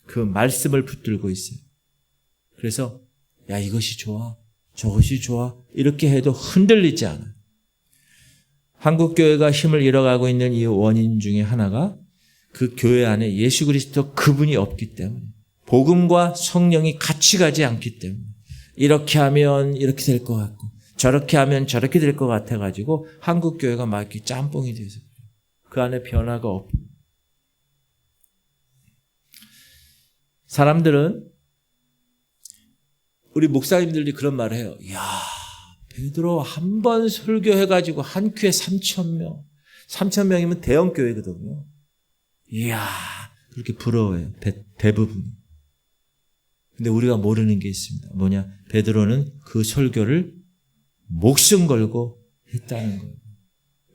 그 말씀을 붙들고 있어요. 그래서 야, 이것이 좋아. 저것이 좋아. 이렇게 해도 흔들리지 않아요. 한국교회가 힘을 잃어가고 있는 이 원인 중에 하나가 그 교회 안에 예수 그리스도 그분이 없기 때문에 복음과 성령이 같이 가지 않기 때문에 이렇게 하면 이렇게 될 것 같고 저렇게 하면 저렇게 될 것 같아가지고 한국교회가 막 이렇게 짬뽕이 돼서 그 안에 변화가 없고 사람들은 우리 목사님들이 그런 말을 해요. 이야, 베드로 한 번 설교해가지고 한 큐에 3,000명. 3,000명이면 대형 교회거든요. 이야, 그렇게 부러워해요. 대부분. 근데 우리가 모르는 게 있습니다. 뭐냐? 베드로는 그 설교를 목숨 걸고 했다는 거예요.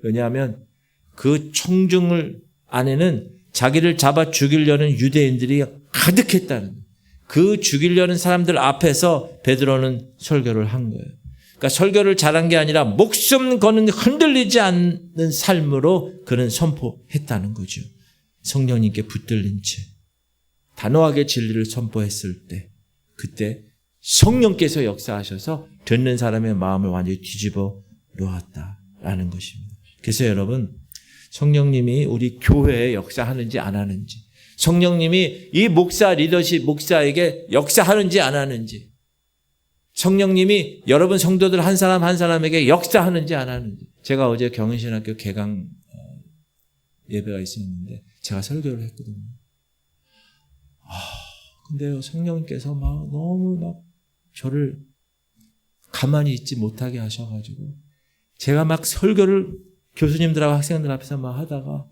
왜냐하면 그 청중을 안에는 자기를 잡아 죽이려는 유대인들이 가득했다는 거예요. 그 죽이려는 사람들 앞에서 베드로는 설교를 한 거예요. 그러니까 설교를 잘한 게 아니라 목숨 거는 흔들리지 않는 삶으로 그는 선포했다는 거죠. 성령님께 붙들린 채 단호하게 진리를 선포했을 때 그때 성령께서 역사하셔서 듣는 사람의 마음을 완전히 뒤집어 놓았다라는 것입니다. 그래서 여러분 성령님이 우리 교회에 역사하는지 안 하는지 성령님이 이 목사 리더십 목사에게 역사하는지 안 하는지 성령님이 여러분 성도들 한 사람 한 사람에게 역사하는지 안 하는지 제가 어제 경은신학교 개강 예배가 있었는데 제가 설교를 했거든요. 근데요 성령님께서 막 너무 막 저를 가만히 있지 못하게 하셔가지고 제가 막 설교를 교수님들하고 학생들 앞에서 막 하다가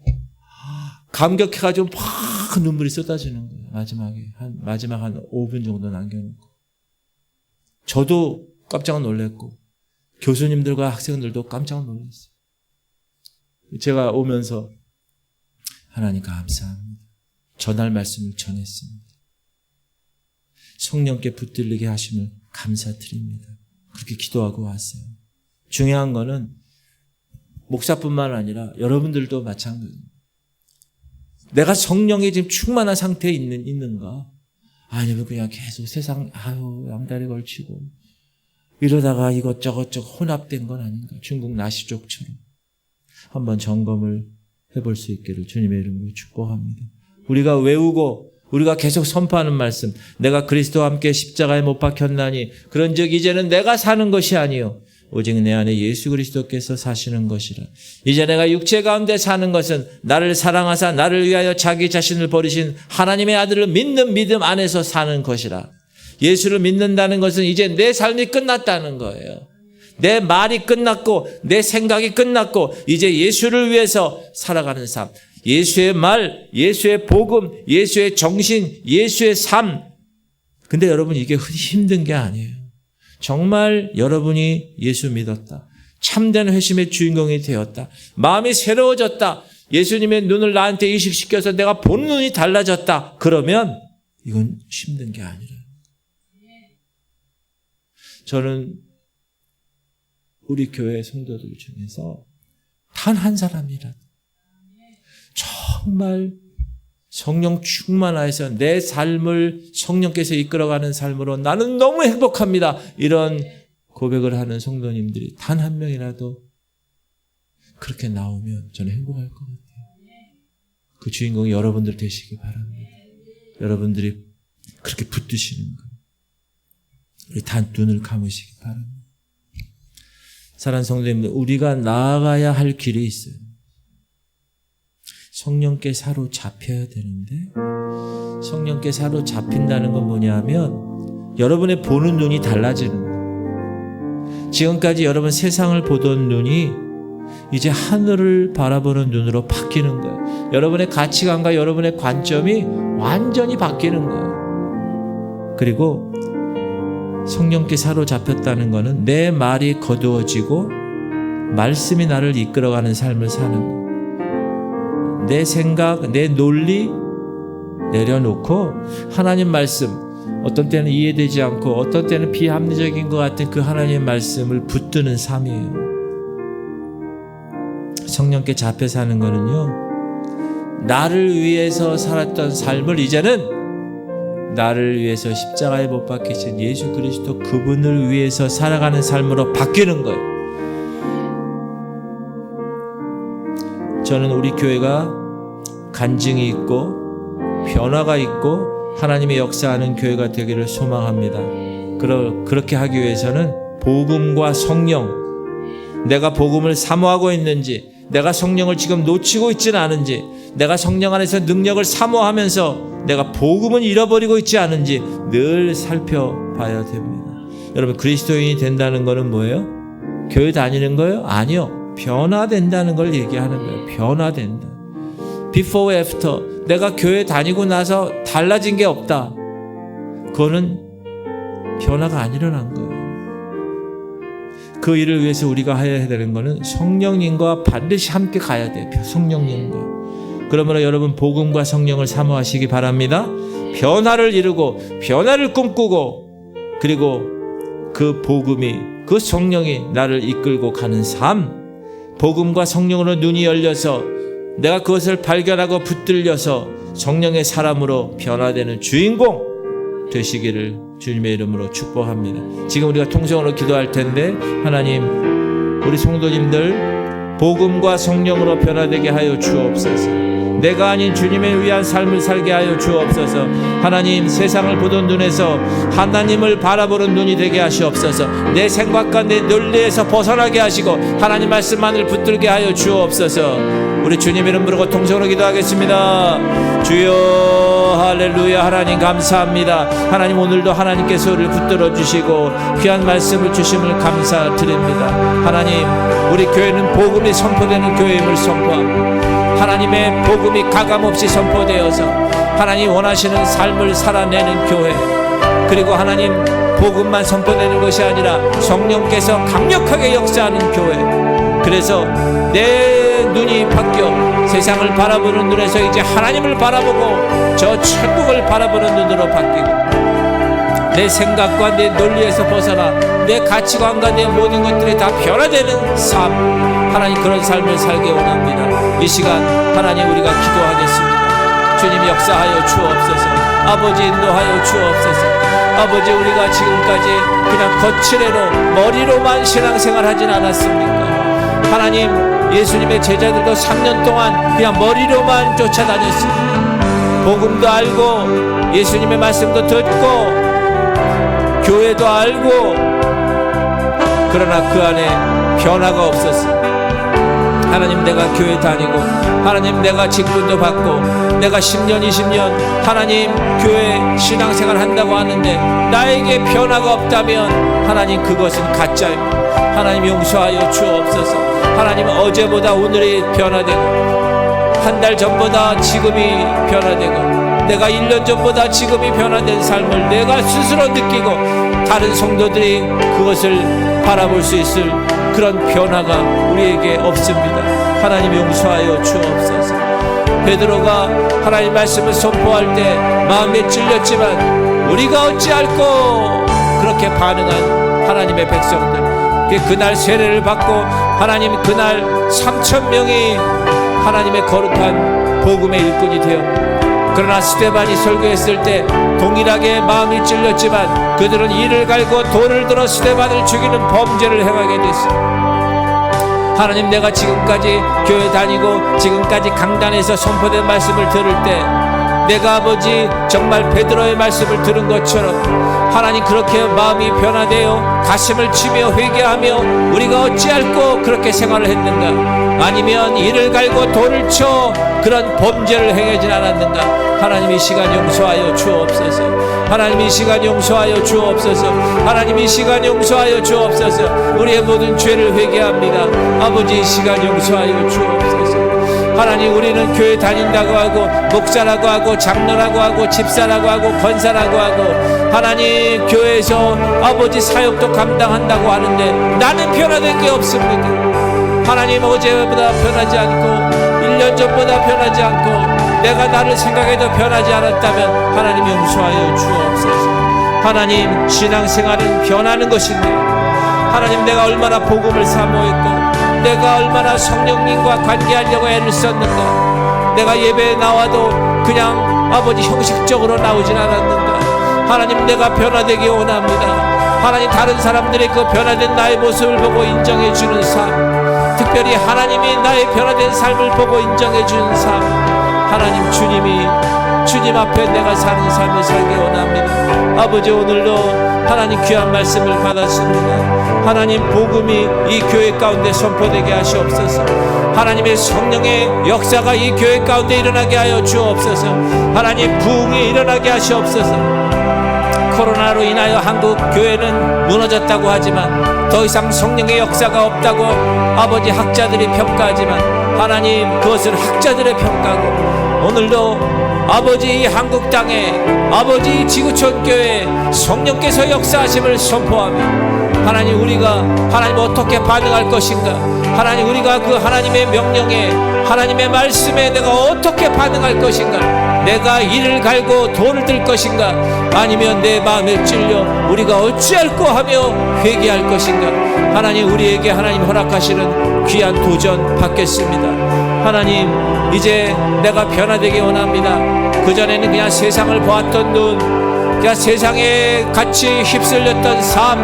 감격해가지고 막 눈물이 쏟아지는 거예요. 마지막 한 5분 정도 남겨놓고. 저도 깜짝 놀랐고 교수님들과 학생들도 깜짝 놀랐어요. 제가 오면서 하나님 감사합니다. 전할 말씀을 전했습니다. 성령께 붙들리게 하심을 감사드립니다. 그렇게 기도하고 왔어요. 중요한 거는 목사뿐만 아니라 여러분들도 마찬가지입니다. 내가 성령에 지금 충만한 상태에 있는가? 아니면 그냥 계속 세상 양다리 걸치고 이러다가 이것저것 혼합된 건 아닌가? 중국 나시족처럼 한번 점검을 해볼 수 있기를 주님의 이름으로 축복합니다. 우리가 외우고 우리가 계속 선포하는 말씀, 내가 그리스도와 함께 십자가에 못 박혔나니 그런즉 이제는 내가 사는 것이 아니요 오직 내 안에 예수 그리스도께서 사시는 것이라. 이제 내가 육체 가운데 사는 것은 나를 사랑하사 나를 위하여 자기 자신을 버리신 하나님의 아들을 믿는 믿음 안에서 사는 것이라. 예수를 믿는다는 것은 이제 내 삶이 끝났다는 거예요. 내 말이 끝났고 내 생각이 끝났고 이제 예수를 위해서 살아가는 삶. 예수의 말, 예수의 복음, 예수의 정신, 예수의 삶. 근데 여러분 이게 힘든 게 아니에요. 정말 여러분이 예수 믿었다. 참된 회심의 주인공이 되었다. 마음이 새로워졌다. 예수님의 눈을 나한테 이식시켜서 내가 보는 눈이 달라졌다. 그러면 이건 힘든 게 아니라. 저는 우리 교회 성도들 중에서 단 한 사람이라도 정말 성령 충만하여서 내 삶을 성령께서 이끌어가는 삶으로 나는 너무 행복합니다. 이런 고백을 하는 성도님들이 단 한 명이라도 그렇게 나오면 저는 행복할 것 같아요. 그 주인공이 여러분들 되시기 바랍니다. 여러분들이 그렇게 붙드시는 거. 우리 단 눈을 감으시기 바랍니다. 사랑하는 성도님들, 우리가 나아가야 할 길이 있어요. 성령께 사로잡혀야 되는데 성령께 사로잡힌다는 건 뭐냐면 여러분의 보는 눈이 달라지는 거예요. 지금까지 여러분 세상을 보던 눈이 이제 하늘을 바라보는 눈으로 바뀌는 거예요. 여러분의 가치관과 여러분의 관점이 완전히 바뀌는 거예요. 그리고 성령께 사로잡혔다는 것은 내 말이 거두어지고 말씀이 나를 이끌어가는 삶을 사는 거예요. 내 생각, 내 논리 내려놓고 하나님 말씀, 어떤 때는 이해되지 않고 어떤 때는 비합리적인 것 같은 그 하나님의 말씀을 붙드는 삶이에요. 성령께 잡혀 사는 거는요, 나를 위해서 살았던 삶을 이제는 나를 위해서 십자가에 못 박히신 예수 그리스도 그분을 위해서 살아가는 삶으로 바뀌는 거예요. 저는 우리 교회가 간증이 있고 변화가 있고 하나님의 역사하는 교회가 되기를 소망합니다. 그렇게 하기 위해서는 복음과 성령, 내가 복음을 사모하고 있는지, 내가 성령을 지금 놓치고 있지는 않은지, 내가 성령 안에서 능력을 사모하면서 내가 복음은 잃어버리고 있지 않은지 늘 살펴봐야 됩니다. 여러분, 그리스도인이 된다는 것은 뭐예요? 교회 다니는 거예요? 아니요. 변화된다는 걸 얘기하는 거예요. 변화된다. Before, after. 내가 교회 다니고 나서 달라진 게 없다. 그거는 변화가 안 일어난 거예요. 그 일을 위해서 우리가 해야 되는 거는 성령님과 반드시 함께 가야 돼요. 성령님과. 그러므로 여러분 복음과 성령을 사모하시기 바랍니다. 변화를 이루고 변화를 꿈꾸고 그리고 그 복음이 그 성령이 나를 이끌고 가는 삶, 복음과 성령으로 눈이 열려서 내가 그것을 발견하고 붙들려서 성령의 사람으로 변화되는 주인공 되시기를 주님의 이름으로 축복합니다. 지금 우리가 통성으로 기도할 텐데 하나님, 우리 성도님들 복음과 성령으로 변화되게 하여 주옵소서. 내가 아닌 주님을 위한 삶을 살게 하여 주옵소서. 하나님, 세상을 보던 눈에서 하나님을 바라보는 눈이 되게 하시옵소서. 내 생각과 내 논리에서 벗어나게 하시고 하나님 말씀만을 붙들게 하여 주옵소서. 우리 주님 이름 부르고 통성으로 기도하겠습니다. 주여, 할렐루야. 하나님 감사합니다. 하나님, 오늘도 하나님께서 우리를 붙들어 주시고 귀한 말씀을 주심을 감사드립니다. 하나님, 우리 교회는 복음이 선포되는 교회임을 선포합니다. 하나님의 복음이 가감없이 선포되어서 하나님 원하시는 삶을 살아내는 교회, 그리고 하나님 복음만 선포되는 것이 아니라 성령께서 강력하게 역사하는 교회. 그래서 내 눈이 바뀌어 세상을 바라보는 눈에서 이제 하나님을 바라보고 저 천국을 바라보는 눈으로 바뀌고 내 생각과 내 논리에서 벗어나 내 가치관과 내 모든 것들이 다 변화되는 삶, 하나님 그런 삶을 살게 원합니다. 이 시간 하나님 우리가 기도하겠습니다. 주님 역사하여 주옵소서. 아버지 인도하여 주옵소서. 아버지, 우리가 지금까지 그냥 거칠애로 머리로만 신앙생활 하진 않았습니까? 하나님, 예수님의 제자들도 3년 동안 그냥 머리로만 쫓아다녔습니다. 복음도 알고 예수님의 말씀도 듣고 교회도 알고, 그러나 그 안에 변화가 없었어요. 하나님, 내가 교회 다니고, 하나님 내가 직분도 받고, 내가 10년 20년 하나님 교회 신앙생활 한다고 하는데 나에게 변화가 없다면 하나님, 그것은 가짜입니다. 하나님, 용서하여 주옵소서. 하나님, 어제보다 오늘이 변화되고, 한 달 전보다 지금이 변화되고, 내가 1년 전보다 지금이 변화된 삶을 내가 스스로 느끼고 다른 성도들이 그것을 바라볼 수 있을 그런 변화가 우리에게 없습니다. 하나님, 용서하여 주옵소서. 베드로가 하나님 말씀을 선포할 때 마음에 찔렸지만 우리가 어찌할꼬 그렇게 반응한 하나님의 백성들, 그날 세례를 받고 하나님 그날 3,000명이 하나님의 거룩한 복음의 일꾼이 되었고, 그러나 스데반이 설교했을 때 동일하게 마음이 찔렸지만 그들은 이를 갈고 돌을 들어 스데반을 죽이는 범죄를 행하게 됐어요. 하나님, 내가 지금까지 교회 다니고 지금까지 강단에서 선포된 말씀을 들을 때 내가 아버지 정말 베드로의 말씀을 들은 것처럼 하나님, 그렇게 마음이 변화되어 가슴을 치며 회개하며 우리가 어찌할꼬 그렇게 생활을 했는가? 아니면 이를 갈고 돌을 쳐 그런 범죄를 행하진 않았는가? 하나님, 이 시간 용서하여 주옵소서. 하나님, 이 시간 용서하여 주옵소서. 하나님, 이 시간 용서하여 주옵소서. 우리의 모든 죄를 회개합니다. 아버지, 이 시간 용서하여 주옵소서. 하나님, 우리는 교회 다닌다고 하고 목사라고 하고 장로라고 하고 집사라고 하고 권사라고 하고 하나님 교회에서 아버지 사역도 감당한다고 하는데 나는 변화된 게 없습니다. 하나님, 어제보다 변하지 않고 1년 전보다 변하지 않고 내가 나를 생각해도 변하지 않았다면 하나님, 용서하여 주옵소서. 하나님, 신앙생활은 변하는 것인데 하나님, 내가 얼마나 복음을 사모했고 내가 얼마나 성령님과 관계하려고 애를 썼는가? 내가 예배에 나와도 그냥 아버지 형식적으로 나오진 않았는가? 하나님, 내가 변화되기 원합니다. 하나님, 다른 사람들의 그 변화된 나의 모습을 보고 인정해 주는 삶, 특별히 하나님이 나의 변화된 삶을 보고 인정해 주는 삶, 하나님, 주님 앞에 내가 사는 삶을 살기 원합니다. 아버지, 오늘도 하나님 귀한 말씀을 받았습니다. 하나님, 복음이 이 교회 가운데 선포되게 하시옵소서. 하나님의 성령의 역사가 이 교회 가운데 일어나게 하여 주옵소서. 하나님, 부흥이 일어나게 하시옵소서. 코로나로 인하여 한국 교회는 무너졌다고 하지만 더 이상 성령의 역사가 없다고 아버지 학자들이 평가하지만 하나님, 그것은 학자들의 평가고 오늘도 아버지 이 한국 땅에 아버지 지구촌 교회에 성령께서 역사하심을 선포하며 하나님, 우리가 하나님 어떻게 반응할 것인가? 하나님, 우리가 그 하나님의 명령에 하나님의 말씀에 내가 어떻게 반응할 것인가? 내가 이를 갈고 돌을 들 것인가? 아니면 내 마음에 찔려 우리가 어찌할꼬 하며 회개할 것인가? 하나님, 우리에게 하나님 허락하시는 귀한 도전 받겠습니다. 하나님, 이제 내가 변화되기 원합니다. 그전에는 그냥 세상을 보았던 눈, 그냥 세상에 같이 휩쓸렸던 삶,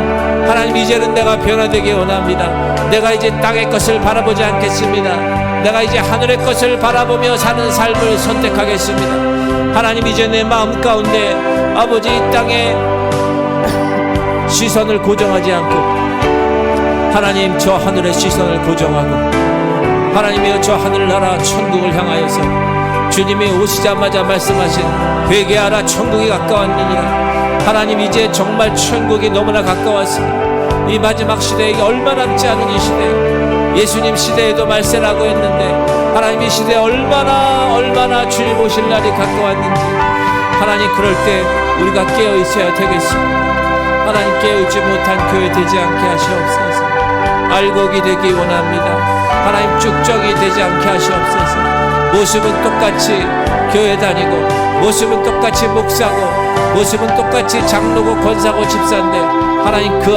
하나님, 이제는 내가 변화되기 원합니다. 내가 이제 땅의 것을 바라보지 않겠습니다. 내가 이제 하늘의 것을 바라보며 사는 삶을 선택하겠습니다. 하나님, 이제 내 마음 가운데 아버지 이 땅에 시선을 고정하지 않고 하나님, 저 하늘의 시선을 고정하고 하나님이여, 저 하늘나라 천국을 향하여서 주님이 오시자마자 말씀하신 회개하라, 천국이 가까웠느니라. 하나님, 이제 정말 천국이 너무나 가까웠습니다. 이 마지막 시대에 얼마 남지 않은 이 시대, 예수님 시대에도 말세라고 했는데 하나님, 이 시대에 얼마나 주님 오실 날이 가까웠는지 하나님, 그럴 때 우리가 깨어 있어야 되겠습니다. 하나님, 깨어 있지 못한 교회 되지 않게 하시옵소서. 알곡이 되기 원합니다. 하나님, 쭉적이 되지 않게 하시옵소서. 모습은 똑같이 교회 다니고 모습은 똑같이 목사고 모습은 똑같이 장로고 권사고 집사인데 하나님, 그